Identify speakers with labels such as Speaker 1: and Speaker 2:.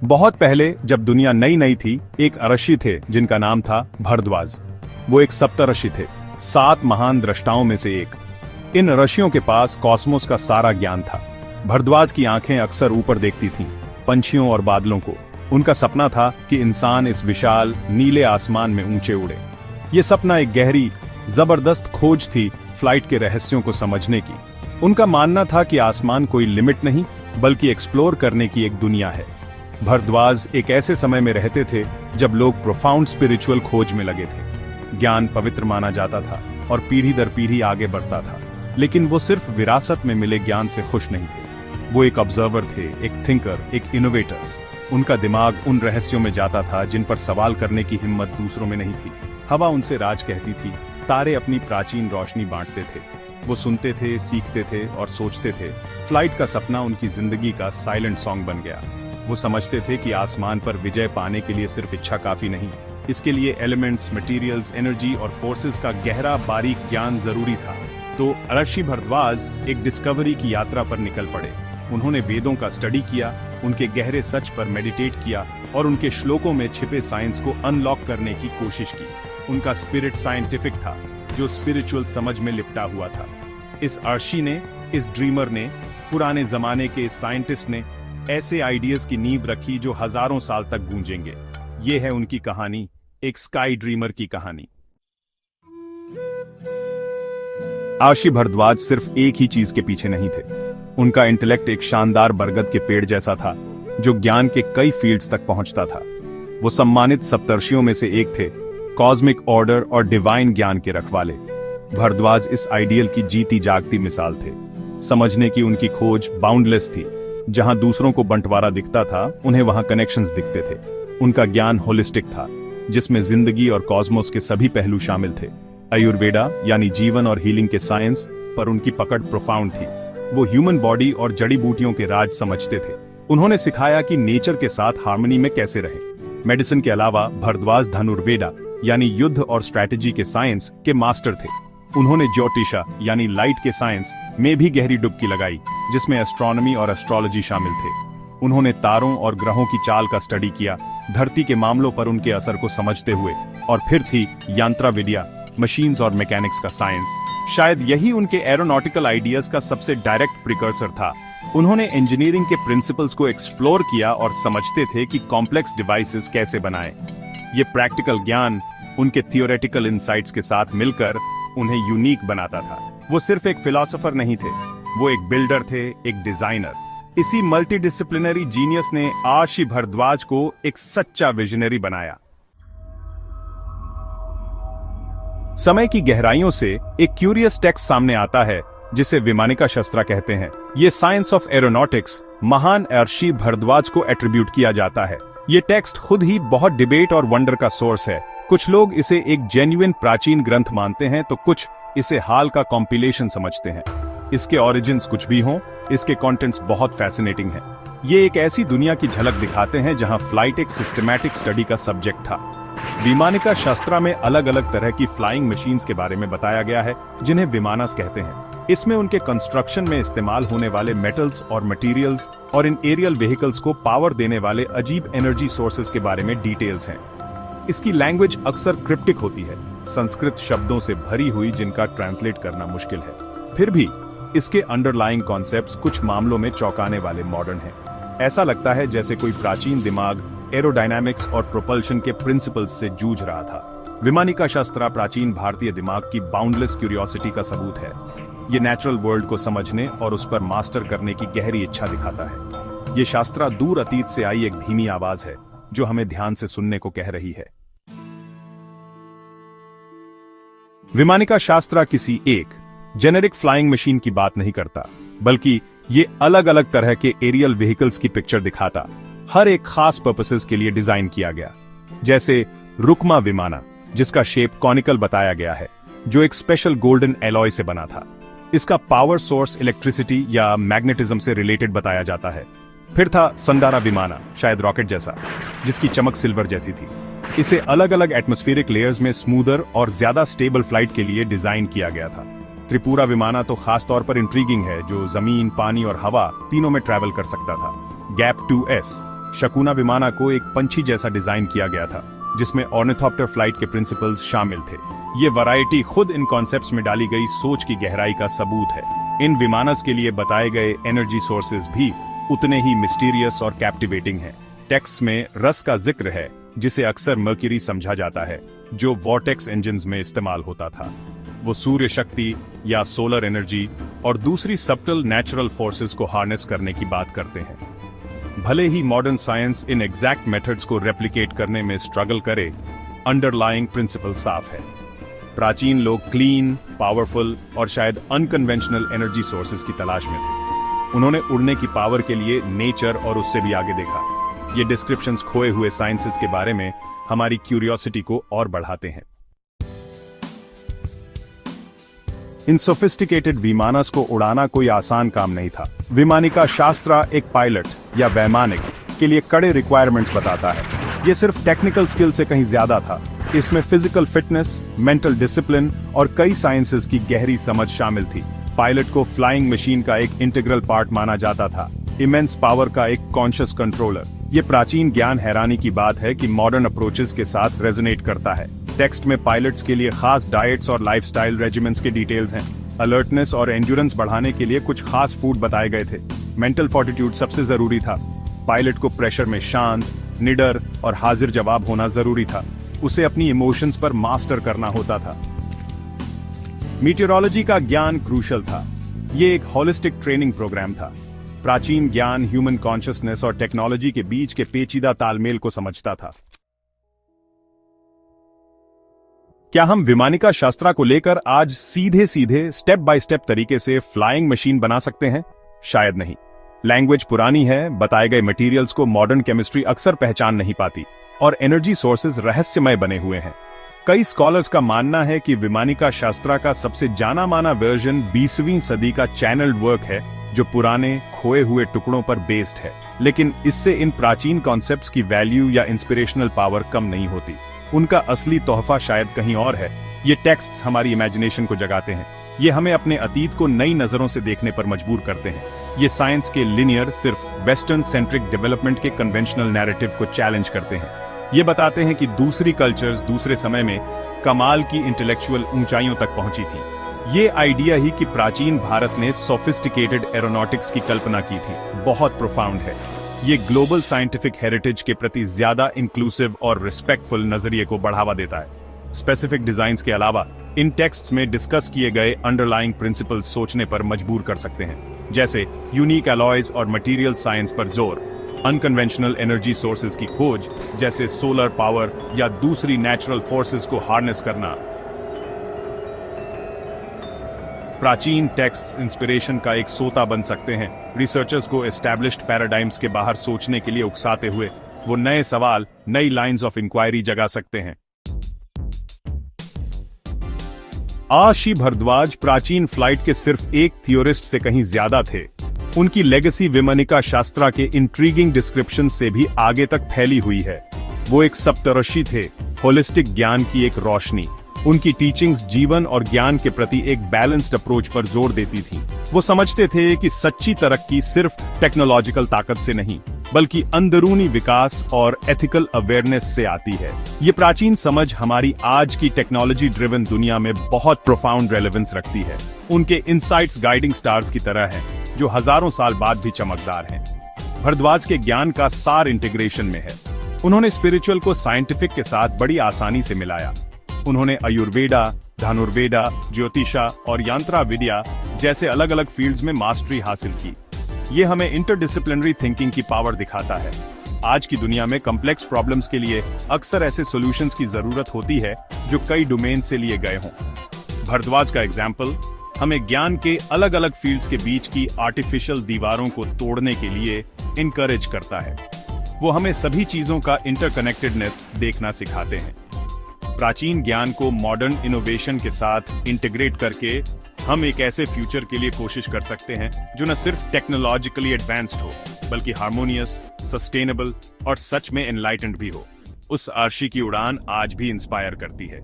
Speaker 1: बहुत पहले जब दुनिया नई नई थी, एक ऋषि थे जिनका नाम था भरद्वाज। वो एक सप्तऋषि थे, 7 महान द्रष्टाओं में से एक। इन ऋषियों के पास कॉस्मोस का सारा ज्ञान था। भरद्वाज की आंखें अक्सर ऊपर देखती थीं, पंछियों और बादलों को। उनका सपना था कि इंसान इस विशाल नीले आसमान में ऊंचे उड़े। ये सपना एक गहरी, जबरदस्त खोज थी फ्लाइट के रहस्यों को समझने की। उनका मानना था कि आसमान कोई लिमिट नहीं, बल्कि एक्सप्लोर करने की एक दुनिया है। भरद्वाज एक ऐसे समय में रहते थे जब लोग प्रोफाउंड स्पिरिचुअल खोज में लगे थे। ज्ञान पवित्र माना जाता था और पीढ़ी दर पीढ़ी आगे बढ़ता था। लेकिन वो सिर्फ विरासत में मिले ज्ञान से खुश नहीं थे। वो एक ऑब्जर्वर थे, एक थिंकर, एक इनोवेटर। उनका दिमाग उन रहस्यों में जाता था जिन पर सवाल करने की हिम्मत दूसरों में नहीं थी। हवा उनसे राज कहती थी, तारे अपनी प्राचीन रोशनी बांटते थे। वो सुनते थे, सीखते थे और सोचते थे। फ्लाइट का सपना उनकी जिंदगी का साइलेंट सॉन्ग बन गया। वो समझते थे कि आसमान पर विजय पाने के लिए सिर्फ इच्छा काफी नहीं, इसके लिए एलिमेंट्स, मटेरियल्स, एनर्जी और फोर्सेस का गहरा बारीक ज्ञान जरूरी था। तो ऋषि भरद्वाज एक डिस्कवरी की यात्रा पर निकल पड़े। उन्होंने वेदों का स्टडी किया, उनके गहरे सच पर मेडिटेट किया और उनके श्लोकों में छिपे साइंस को अनलॉक करने की कोशिश की। उनका स्पिरिट साइंटिफिक था, जो स्पिरिचुअल समझ में लिपटा हुआ था। इस ऋषि ने, इस ड्रीमर ने, पुराने जमाने के साइंटिस्ट ने ऐसे आइडियाज की नींव रखी जो हजारों साल तक गूंजेंगे। ये है उनकी कहानी, एक स्काई ड्रीमर की कहानी। ऋषि भरद्वाज सिर्फ एक ही चीज के पीछे नहीं थे। उनका इंटेलेक्ट एक शानदार बरगद के पेड़ जैसा था, जो ज्ञान के कई फील्ड्स तक पहुंचता था। वो सम्मानित सप्तर्षियों में से एक थे, कॉस्मिक ऑर्डर और डिवाइन ज्ञान के रखवाले। भरद्वाज इस आइडियल की जीती जागती मिसाल थे। समझने की उनकी खोज बाउंडलेस थी। जहां दूसरों को बंटवारा दिखता था, उन्हें वहां कनेक्शंस दिखते थे। उनका ज्ञान होलिस्टिक था, जिसमें जिंदगी और कॉस्मोस के सभी पहलू शामिल थे। आयुर्वेदा यानी जीवन और हीलिंग के साइंस पर उनकी पकड़ प्रोफाउंड थी। वो ह्यूमन बॉडी और जड़ी बूटियों के राज समझते थे। उन्होंने सिखाया कि नेचर के साथ हार्मनी में कैसे रहें। मेडिसिन के अलावा भरद्वाज धनुर्वेदा यानी युद्ध और स्ट्रैटेजी के साइंस के मास्टर थे। उन्होंने ज्योतिषा यानी लाइट के साइंस में भी गहरी डुबकी लगाई, जिसमें एस्ट्रोनॉमी और एस्ट्रोलॉजी शामिल थे। उन्होंने तारों और ग्रहों की चाल का स्टडी किया, धरती के मामलों पर उनके असर को समझते हुए। और फिर थी यंत्रविद्या, मशीन्स और मैकेनिक्स का साइंस। शायद यही उनके एरोनॉटिकल आइडियाज का सबसे डायरेक्ट प्रिकर्सर था। उन्होंने इंजीनियरिंग के प्रिंसिपल्स को एक्सप्लोर किया और समझते थे कि कॉम्प्लेक्स डिवाइसेस कैसे बनाएं। ये प्रैक्टिकल ज्ञान उनके थियोरेटिकल इंसाइट्स के साथ मिलकर उन्हें यूनिक बनाता था। वो सिर्फ एक फिलोसोफर नहीं थे, वो एक बिल्डर थे, एक डिजाइनर। इसी मल्टीडिसिप्लिनरी जीनियस ने ऋषि भरद्वाज को एक सच्चा विजनरी बनाया। समय की गहराइयों से एक क्यूरियस टेक्स्ट सामने आता है, जिसे विमानिका शस्त्रा कहते हैं। ये साइंस ऑफ एरोनॉटिक्स महान ऋषि भरद्वाज को एट्रीब्यूट किया जाता है। ये टेक्स्ट खुद ही बहुत डिबेट और वंडर का सोर्स है। कुछ लोग इसे एक जेन्युइन प्राचीन ग्रंथ मानते हैं, तो कुछ इसे हाल का कॉम्पिलेशन समझते हैं। इसके ओरिजिन्स कुछ भी हों, इसके कंटेंट्स बहुत फैसिनेटिंग हैं। ये एक ऐसी दुनिया की झलक दिखाते हैं जहां फ्लाइट एक सिस्टमैटिक स्टडी का सब्जेक्ट था। विमानिका शास्त्रा में अलग अलग तरह की फ्लाइंग मशीन्स के बारे में बताया गया है, जिन्हें विमानस कहते हैं। इसमें उनके कंस्ट्रक्शन में इस्तेमाल होने वाले मेटल्स और मटेरियल्स और इन एरियल व्हीकल्स को पावर देने वाले अजीब एनर्जी सोर्सेज के बारे में डिटेल्स हैं। इसकी लैंग्वेज अक्सर क्रिप्टिक होती है, संस्कृत शब्दों से भरी हुई जिनका ट्रांसलेट करना मुश्किल है। फिर भी इसके अंडरलाइंग कॉन्सेप्ट्स कुछ मामलों में चौंकाने वाले मॉडर्न हैं। ऐसा लगता है जैसे कोई प्राचीन दिमाग एरोडायनामिक्स और प्रोपल्शन के प्रिंसिपल्स से जूझ रहा था। विमानिका शास्त्रा प्राचीन भारतीय दिमाग की बाउंडलेस क्यूरियोसिटी का सबूत है। ये नेचुरल वर्ल्ड को समझने और उस पर मास्टर करने की गहरी इच्छा दिखाता है। ये शास्त्रा दूर अतीत से आई एक धीमी आवाज है, जो हमें ध्यान से सुनने को कह रही है। विमानिका शास्त्रा किसी एक जेनेरिक फ्लाइंग मशीन की बात नहीं करता, बल्कि ये अलग अलग तरह के एरियल व्हीकल्स की पिक्चर दिखाता, हर एक खास पर्पसेस के लिए डिजाइन किया गया। जैसे रुकमा विमाना, जिसका शेप कॉनिकल बताया गया है, जो एक स्पेशल गोल्डन एलॉय से बना था। इसका पावर सोर्स इलेक्ट्रिसिटी या मैग्नेटिज्म से रिलेटेड बताया जाता है। फिर था संडारा विमाना, शायद रॉकेट जैसा, जिसकी चमक सिल्वर जैसी थी। इसे अलग अलग एटमॉस्फेरिक लेयर्स में स्मूदर और ज्यादा स्टेबल फ्लाइट के लिए डिजाइन किया गया था। त्रिपुरा विमाना तो खास तौर पर इंट्रीगिंग है, जो जमीन, पानी और हवा तीनों में ट्रैवल कर सकता था। गैप 2S शकुना विमाना को एक पंछी जैसा डिजाइन किया गया था, जिसमें ऑर्निथॉप्टर फ्लाइट के प्रिंसिपल्स शामिल थे। ये वैरायटी खुद इन कॉन्सेप्ट्स में डाली गई सोच की गहराई का सबूत है। इन विमानस के लिए बताए गए एनर्जी सोर्सेज भी उतने ही मिस्टीरियस और कैप्टिवेटिंग हैं। टेक्स्ट में रस का जिक्र है, जिसे अक्सर मर्क्यूरी समझा जाता है, जो वॉर्टेक्स इंजन्स में इस्तेमाल होता था। वो सूर्य शक्ति या सोलर एनर्जी और दूसरी सब्टल नेचुरल फोर्सेस को हार्नेस करने की बात करते हैं। भले ही मॉडर्न साइंस इन एग्जैक्ट मेथड्स को रेप्लिकेट करने में स्ट्रगल करे, अंडरलाइंग प्रिंसिपल साफ है। प्राचीन लोग क्लीन, पावरफुल और शायद अनकन्वेंशनल एनर्जी सोर्सेज की तलाश में थे। उन्होंने उड़ने की पावर के लिए नेचर और उससे भी आगे देखा। ये डिस्क्रिप्शंस खोए हुए साइंसेस के बारे में हमारी क्यूरियोसिटी को और बढ़ाते हैं। इन सोफिस्टिकेटेड विमानस को उड़ाना कोई आसान काम नहीं था। विमानिका शास्त्रा एक पायलट या वैमानिक के लिए कड़े रिक्वायरमेंट्स बताता है। ये सिर्फ टेक्निकल स्किल से कहीं ज्यादा था। इसमें फिजिकल फिटनेस, मेंटल डिसिप्लिन और कई साइंसेस की गहरी समझ शामिल थी। पायलट को फ्लाइंग मशीन का एक इंटीग्रल पार्ट माना जाता था, इमेंस पावर का एक कॉन्शियस कंट्रोलर। ये प्राचीन ज्ञान हैरानी की बात है कि मॉडर्न अप्रोचेस के साथ रेजोनेट करता है। टेक्स्ट में पायलट्स के लिए खास डाइट्स और लाइफस्टाइल रेजिमेंट्स के डिटेल्स हैं। अलर्टनेस और एंड्योरेंस बढ़ाने के लिए कुछ खास फूड बताए गए थे। मेंटल फोर्टिट्यूड सबसे जरूरी था। पायलट को प्रेशर में शांत, निडर और हाजिर जवाब होना जरूरी था। उसे अपनी इमोशंस पर मास्टर करना होता था। मीटियोरोलॉजी का ज्ञान क्रूशल था। ये एक होलिस्टिक ट्रेनिंग प्रोग्राम था। प्राचीन ज्ञान ह्यूमन कॉन्शियसनेस और टेक्नोलॉजी के बीच के पेचीदा तालमेल को समझता था। क्या हम विमानिका शास्त्रा को लेकर आज सीधे सीधे स्टेप बाय स्टेप तरीके से फ्लाइंग मशीन बना सकते हैं? शायद नहीं। लैंग्वेज पुरानी है, बताए गए मटेरियल्स को मॉडर्न केमिस्ट्री अक्सर पहचान नहीं पाती, और एनर्जी सोर्सेज रहस्यमय बने हुए हैं। कई स्कॉलर्स का मानना है कि विमानिका शास्त्रा का सबसे जाना माना वर्जन 20वीं सदी का चैनल्ड वर्क है, जो पुराने खोए हुए टुकड़ों पर बेस्ड है। लेकिन इससे इन प्राचीन कॉन्सेप्ट्स की वैल्यू या इंस्पिरेशनल पावर कम नहीं होती। उनका असली तोहफा शायद कहीं और है। ये टेक्स्ट्स हमारी इमेजिनेशन को जगाते हैं। ये हमें अपने अतीत को नई नजरों से देखने पर मजबूर करते हैं। ये साइंस के लिनियर, सिर्फ वेस्टर्न सेंट्रिक डेवलपमेंट के कन्वेंशनल नैरेटिव को चैलेंज करते हैं। ये बताते हैं कि दूसरी कल्चर्स दूसरे समय में कमाल की इंटेलेक्चुअल ऊंचाइयों तक पहुंची थी। ये आइडिया ही कि प्राचीन भारत ने सोफिस्टिकेटेड एरोनॉटिक्स की कल्पना की थी, बहुत प्रोफाउंड है। ये ग्लोबल साइंटिफिक हेरिटेज के प्रति ज्यादा इंक्लूसिव और रिस्पेक्टफुल नजरिए को बढ़ावा देता है। स्पेसिफिक डिजाइन्स के अलावा इन टेक्स्ट्स में डिस्कस किए गए अंडरलाइंग प्रिंसिपल्स सोचने पर मजबूर कर सकते हैं, जैसे यूनिक अलॉयज और मटेरियल साइंस पर जोर, अनकन्वेंशनल एनर्जी सोर्सेज की खोज जैसे सोलर पावर या दूसरी नेचुरल फोर्सेस को हार्नेस करना। प्राचीन टेक्स्ट्स इंस्पिरेशन का एक सोता बन सकते हैं, रिसर्चर्स को एस्टैब्लिश्ड पैराडाइम्स के बाहर सोचने के लिए उकसाते हुए। वो नए सवाल, नई लाइंस ऑफ इंक्वायरी जगा सकते हैं। आशी भारद्वाज प्राचीन फ्लाइट के सिर्फ एक थियोरिस्ट से कहीं ज्यादा थे। उनकी लेगेसी विमानिका शास्त्रा के इंट्रीगिंग डिस्क्रिप्शन से भी आगे तक फैली हुई है। वो एक सप्तऋषि थे, होलिस्टिक ज्ञान की एक रोशनी। उनकी टीचिंग्स जीवन और ज्ञान के प्रति एक बैलेंस्ड अप्रोच पर जोर देती थी। वो समझते थे कि सच्ची तरक्की सिर्फ टेक्नोलॉजिकल ताकत से नहीं, बल्कि अंदरूनी विकास और एथिकल अवेयरनेस से आती है। ये प्राचीन समझ हमारी आज की टेक्नोलॉजी ड्रिवन दुनिया में बहुत प्रोफाउंड रेलेवेंस रखती है। उनके इनसाइट्स गाइडिंग स्टार्स की तरह हैं, जो हजारों साल बाद भी चमकदार हैं। भारद्वाज के ज्ञान का सार इंटीग्रेशन में है। उन्होंने स्पिरिचुअल को साइंटिफिक के साथ बड़ी आसानी से मिलाया। उन्होंने आयुर्वेदा, धनुर्वेदा, ज्योतिषा और यंत्रा विद्या जैसे अलग अलग फील्ड्स में मास्टरी हासिल की। ये हमें इंटरडिसिप्लिनरी थिंकिंग की पावर दिखाता है। आज की दुनिया में कॉम्प्लेक्स प्रॉब्लम्स के लिए अक्सर ऐसे सॉल्यूशंस की जरूरत होती है जो कई डोमेन से लिए गए हों। भारद्वाज का एग्जाम्पल हमें ज्ञान के अलग अलग फील्ड्स के बीच की आर्टिफिशियल दीवारों को तोड़ने के लिए इनकरेज करता है। वो हमें सभी चीजों का इंटरकनेक्टेडनेस देखना सिखाते हैं। प्राचीन ज्ञान को मॉडर्न इनोवेशन के साथ इंटीग्रेट करके हम एक ऐसे फ्यूचर के लिए कोशिश कर सकते हैं जो न सिर्फ टेक्नोलॉजिकली एडवांस्ड हो, बल्कि हार्मोनियस, सस्टेनेबल और सच में एनलाइटेंड भी हो। उस आर्शी की उड़ान आज भी इंस्पायर करती है।